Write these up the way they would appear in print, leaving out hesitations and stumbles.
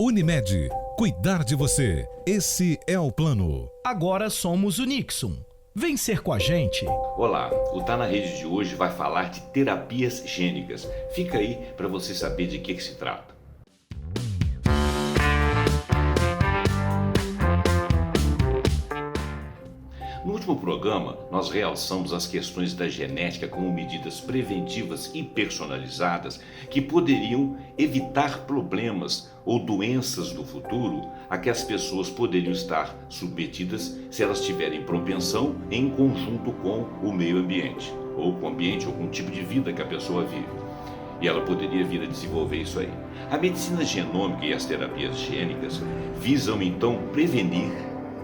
Unimed, cuidar de você. Esse é o plano. Agora somos o Nixon. Vem ser com a gente. Olá, o Tá na Rede de hoje vai falar de terapias gênicas. Fica aí para você saber de que se trata. No último programa, nós realçamos as questões da genética como medidas preventivas e personalizadas que poderiam evitar problemas ou doenças no futuro a que as pessoas poderiam estar submetidas se elas tiverem propensão em conjunto com o meio ambiente, ou com o ambiente, ou com o tipo de vida que a pessoa vive. E ela poderia vir a desenvolver isso aí. A medicina genômica e as terapias gênicas visam então prevenir,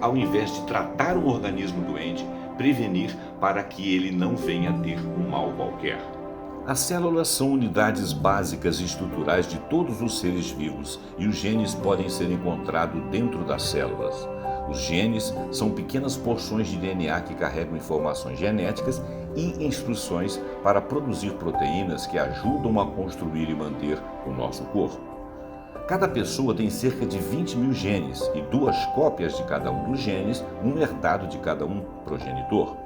ao invés de tratar um organismo doente, prevenir para que ele não venha a ter um mal qualquer. As células são unidades básicas e estruturais de todos os seres vivos e os genes podem ser encontrados dentro das células. Os genes são pequenas porções de DNA que carregam informações genéticas e instruções para produzir proteínas que ajudam a construir e manter o nosso corpo. Cada pessoa tem cerca de 20 mil genes e 2 cópias de cada um dos genes, um herdado de cada um progenitor.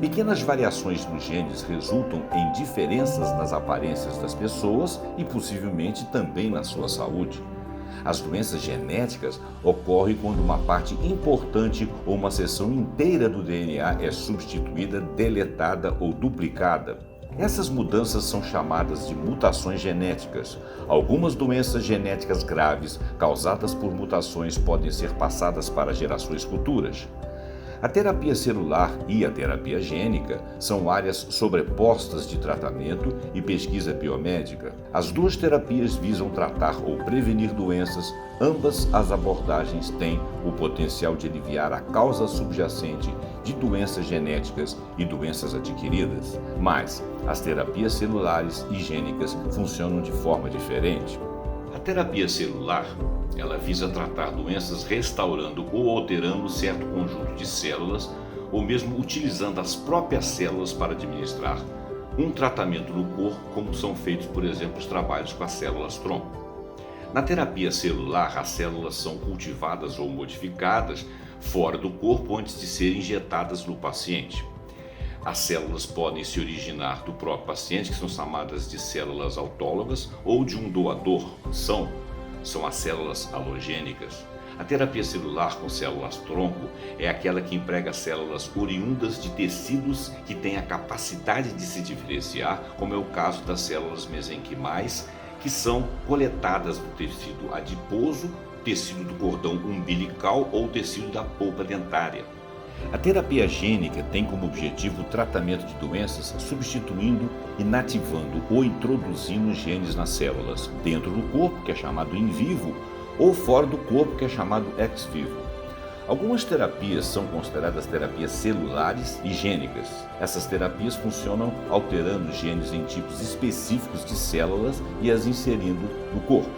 Pequenas variações nos genes resultam em diferenças nas aparências das pessoas e possivelmente também na sua saúde. As doenças genéticas ocorrem quando uma parte importante ou uma seção inteira do DNA é substituída, deletada ou duplicada. Essas mudanças são chamadas de mutações genéticas. Algumas doenças genéticas graves causadas por mutações podem ser passadas para gerações futuras. A terapia celular e a terapia gênica são áreas sobrepostas de tratamento e pesquisa biomédica. As duas terapias visam tratar ou prevenir doenças. Ambas as abordagens têm o potencial de aliviar a causa subjacente de doenças genéticas e doenças adquiridas. Mas as terapias celulares e gênicas funcionam de forma diferente. A terapia celular, ela visa tratar doenças restaurando ou alterando certo conjunto de células ou mesmo utilizando as próprias células para administrar um tratamento no corpo, como são feitos, por exemplo, os trabalhos com as células-tronco. Na terapia celular, as células são cultivadas ou modificadas fora do corpo antes de serem injetadas no paciente. As células podem se originar do próprio paciente, que são chamadas de células autólogas, ou de um doador, são as células halogênicas. A terapia celular com células-tronco é aquela que emprega células oriundas de tecidos que têm a capacidade de se diferenciar, como é o caso das células mesenquimais, que são coletadas do tecido adiposo, tecido do cordão umbilical ou tecido da polpa dentária. A terapia gênica tem como objetivo o tratamento de doenças substituindo, inativando ou introduzindo genes nas células, dentro do corpo, que é chamado in vivo, ou fora do corpo, que é chamado ex vivo. Algumas terapias são consideradas terapias celulares e gênicas. Essas terapias funcionam alterando genes em tipos específicos de células e as inserindo no corpo.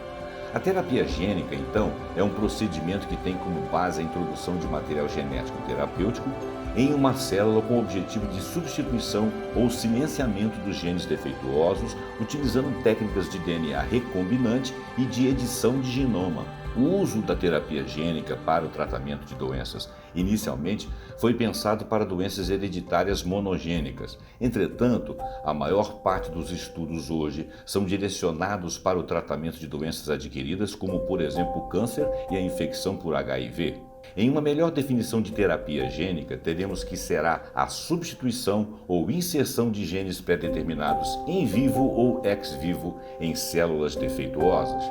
A terapia gênica, então, é um procedimento que tem como base a introdução de material genético terapêutico em uma célula com o objetivo de substituição ou silenciamento dos genes defeituosos, utilizando técnicas de DNA recombinante e de edição de genoma. O uso da terapia gênica para o tratamento de doenças inicialmente foi pensado para doenças hereditárias monogênicas. Entretanto, a maior parte dos estudos hoje são direcionados para o tratamento de doenças adquiridas, como por exemplo o câncer e a infecção por HIV. Em uma melhor definição de terapia gênica, teremos que será a substituição ou inserção de genes pré-determinados in vivo ou ex vivo em células defeituosas.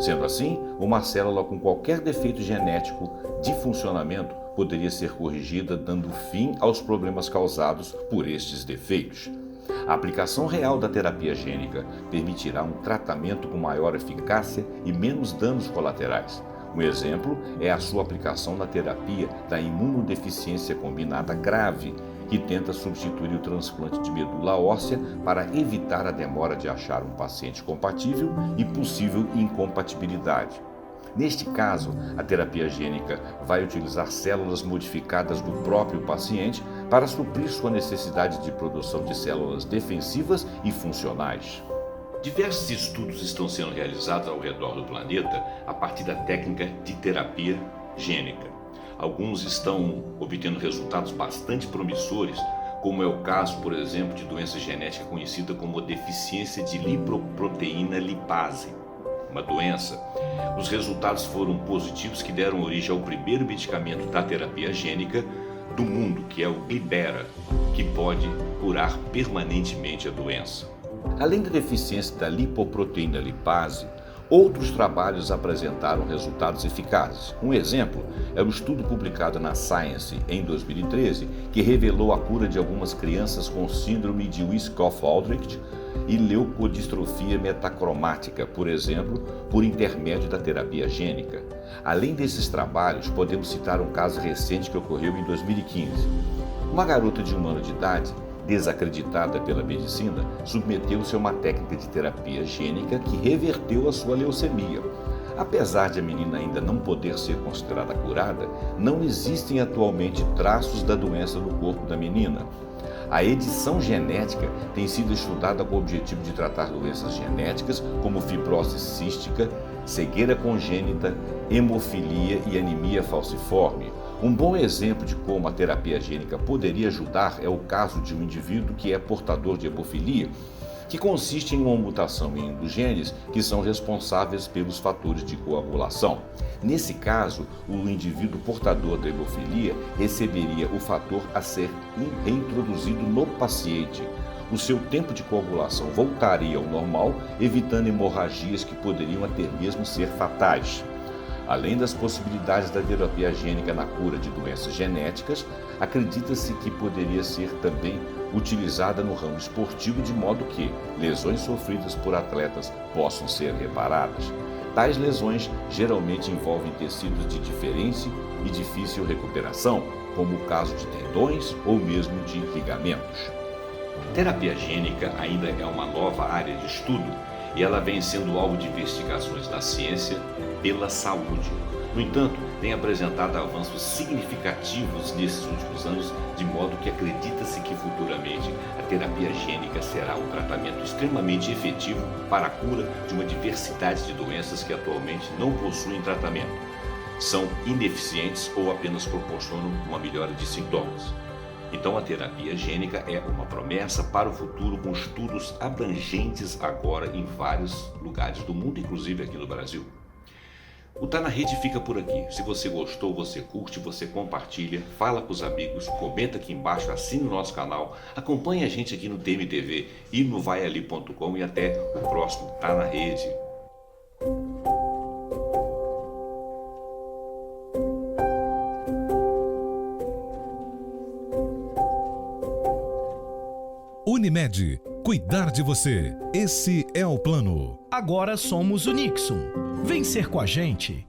Sendo assim, uma célula com qualquer defeito genético de funcionamento poderia ser corrigida, dando fim aos problemas causados por estes defeitos. A aplicação real da terapia gênica permitirá um tratamento com maior eficácia e menos danos colaterais. Um exemplo é a sua aplicação na terapia da imunodeficiência combinada grave, que tenta substituir o transplante de medula óssea para evitar a demora de achar um paciente compatível e possível incompatibilidade. Neste caso, a terapia gênica vai utilizar células modificadas do próprio paciente para suprir sua necessidade de produção de células defensivas e funcionais. Diversos estudos estão sendo realizados ao redor do planeta a partir da técnica de terapia gênica. Alguns estão obtendo resultados bastante promissores, como é o caso, por exemplo, de doença genética conhecida como deficiência de lipoproteína lipase, uma doença. Os resultados foram positivos, que deram origem ao primeiro medicamento da terapia gênica do mundo, que é o Glibera, que pode curar permanentemente a doença. Além da deficiência da lipoproteína lipase, outros trabalhos apresentaram resultados eficazes. Um exemplo é o estudo publicado na Science em 2013, que revelou a cura de algumas crianças com síndrome de Wiskopf-Aldrich e leucodistrofia metacromática, por exemplo, por intermédio da terapia gênica. Além desses trabalhos, podemos citar um caso recente que ocorreu em 2015. Uma garota de 1 ano de idade, desacreditada pela medicina, submeteu-se a uma técnica de terapia gênica que reverteu a sua leucemia. Apesar de a menina ainda não poder ser considerada curada, não existem atualmente traços da doença no corpo da menina. A edição genética tem sido estudada com o objetivo de tratar doenças genéticas como fibrose cística, cegueira congênita, hemofilia e anemia falciforme. Um bom exemplo de como a terapia gênica poderia ajudar é o caso de um indivíduo que é portador de hemofilia, que consiste em uma mutação em um dos genes que são responsáveis pelos fatores de coagulação. Nesse caso, o indivíduo portador da hemofilia receberia o fator a ser reintroduzido no paciente. O seu tempo de coagulação voltaria ao normal, evitando hemorragias que poderiam até mesmo ser fatais. Além das possibilidades da terapia gênica na cura de doenças genéticas, acredita-se que poderia ser também utilizada no ramo esportivo, de modo que lesões sofridas por atletas possam ser reparadas. Tais lesões geralmente envolvem tecidos de diferente e difícil recuperação, como o caso de tendões ou mesmo de ligamentos. A terapia gênica ainda é uma nova área de estudo e ela vem sendo alvo de investigações da ciência pela saúde. No entanto, tem apresentado avanços significativos nesses últimos anos, de modo que acredita-se que futuramente a terapia gênica será um tratamento extremamente efetivo para a cura de uma diversidade de doenças que atualmente não possuem tratamento, são ineficientes ou apenas proporcionam uma melhora de sintomas. Então a terapia gênica é uma promessa para o futuro, com estudos abrangentes agora em vários lugares do mundo, inclusive aqui no Brasil. O Tá na Rede fica por aqui. Se você gostou, você curte, você compartilha, fala com os amigos, comenta aqui embaixo, assine o nosso canal, acompanhe a gente aqui no TMTV e no vaiali.com, e até o próximo Tá na Rede. Unimed, cuidar de você. Esse é o plano. Agora somos o Nixon. Vem ser com a gente.